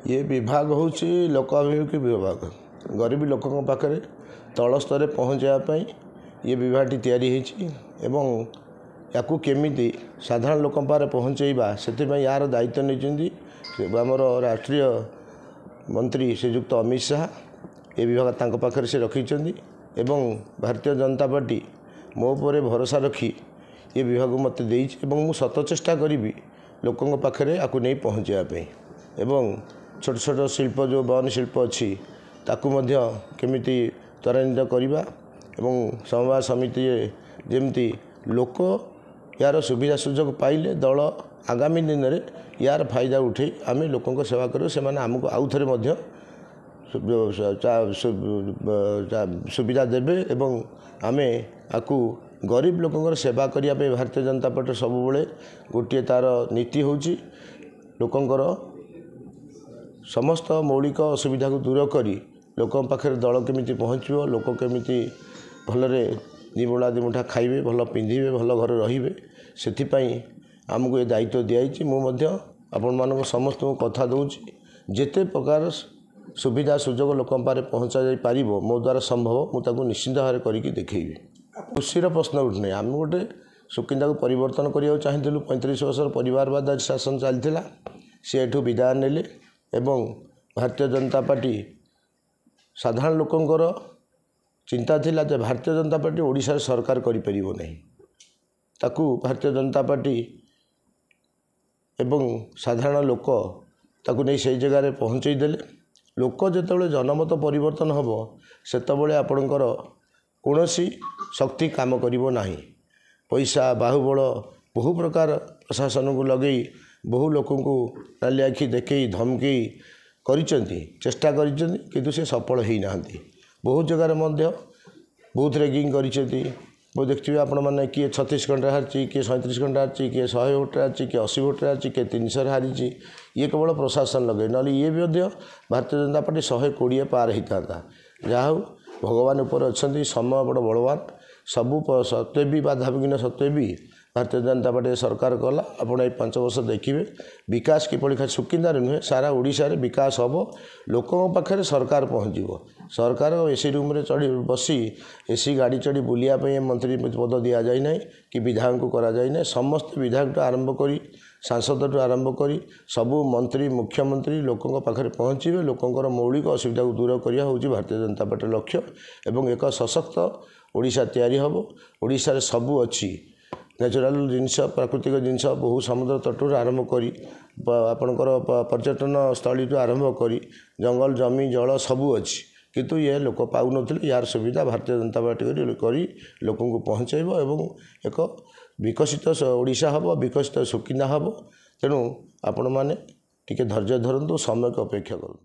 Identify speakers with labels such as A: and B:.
A: ये विभाग हूँ लोक अभिमुखी विभाग गरीब लोकों पाखे तल स्तर पहुँचापी ये विभाग तैयारी या केमी साधारण लोक पाखे पहुँचेबा से यार दायित्व नहीं आमर राष्ट्रीय मंत्री श्रीजुक्त अमित शाह ये विभाग तांको पाखरे से रखी भारतीय जनता पार्टी मो पर भरोसा रखी ये विभाग मत मु सत चेष्टा करी लोकों पाखरे आपको नहीं पहुँचापी एवं छोट छोट शिल्प जो वन शिल्प अच्छी ताकू केमिति त्वरान्वित करवा समवाय समिति जमती लोक यार सुविधा सुजोग पाइले दल आगामी दिन में यार फायदा उठे आम लोकों सेवा करूँ से आमको आउ थे सुविधा देवे एवं आम आपको गरीब लोकों सेवा करने भारतीय जनता पार्टी सबुबले गोटे तार नीति हूँ लोकंर समस्त मौलिक असुविधा को दूर करी लोकों पाखे दल केमिति पहुँचो लोक केमिति भलरे दिमुठा दिमुठा खाइबे भल पिंधिबे भल घर रहिबे सेथिपाई आमको ये दायित्व दिखाई मुझे आपण मान समस्त कथा दूची जेते प्रकार सुविधा सुजोग लोकों पारे पहुँचा जाई पारिबो मो द्वारा संभव मुझे निश्चिंत भाव करके देखी खुशीर प्रश्न उठने आम गोटे सुकिंदा को परिवर्तन करिया चाहिलु 35 वर्ष परिवारवाद शासन चलता सी एठू विदाय नेले एवं भारतीय जनता पार्टी साधारण लोकंकर चिंता थिला जे भारतीय जनता पार्टी ओडिशा सरकार करि परिबो नहीं ताकू भारतीय जनता पार्टी एवं साधारण लोक ताकू नहीं से जगह पहुँचे देले लोक जेतेबेले जनमत परिवर्तन हम सेतेबेले आपणकर कौनसी शक्ति काम करिबो नाही पैसा बाहुबल बहु प्रकार प्रशासन को लगे बहु लोक नाली आखि देखई धमकी करिसेंती चेष्टा करिसेंती किंतु से सफल होई नाहंती बहुत जगह बहुत रैगिंग करिसेंती वो देखिए आपण मैंने किए 36 घंटा हारी किए 37 घंटा हारी किए 100 भोट हारी किए 80 भोट हारी किए 300 हारी ये केवल प्रशासन लगे ना ये भी भारतीय जनता पार्टी 120 पार होता जहाँ भगवान उपर अच्छा समय बड़ बलवान सबू सत्वे भी बाधा विघ्न सत्वे भी भारतीय जनता पार्टी सरकार कला आपड़ ये 5 वर्ष देखिए विकास किपरि खाली सुकिंदार नुहे सारा ओडिशा रे विकास हम लोकों पाखे सरकार पहुँचो सरकार एसी रूम रे चढ़ी बसी एसी गाड़ी चढ़ी बुलाया मंत्री पद दि जाए ना कि विधायक को करा जाए ना समस्त विधायक आरंभ कर सांसद आरंभ कर सबू मंत्री मुख्यमंत्री लोकों पाखे पहुँचे लोकों मौलिक असुविधा को दूर करवा हूँ भारतीय जनता पार्टी लक्ष्य एवं एक सशक्त ओडिशा तैयारी हम ओडिशा रे सबू अच्छी नेचुराल जिनस प्राकृतिक जिनस बहु समुद्र तटू आरंभ करी आपणकर पर्यटन स्थली आरंभ करी जंगल जमी जल सबू अच्छी किंतु ये लोक पाऊ नथिले यार सुविधा भारतीय जनता पार्टी करी लोकों को पहुँचेब एवं एक विकसित ओडिशा हम विकसित सुकिंदा हम तेणु आपण मैंने टिके धैर्य धरतु समय को अपेक्षा करूँ।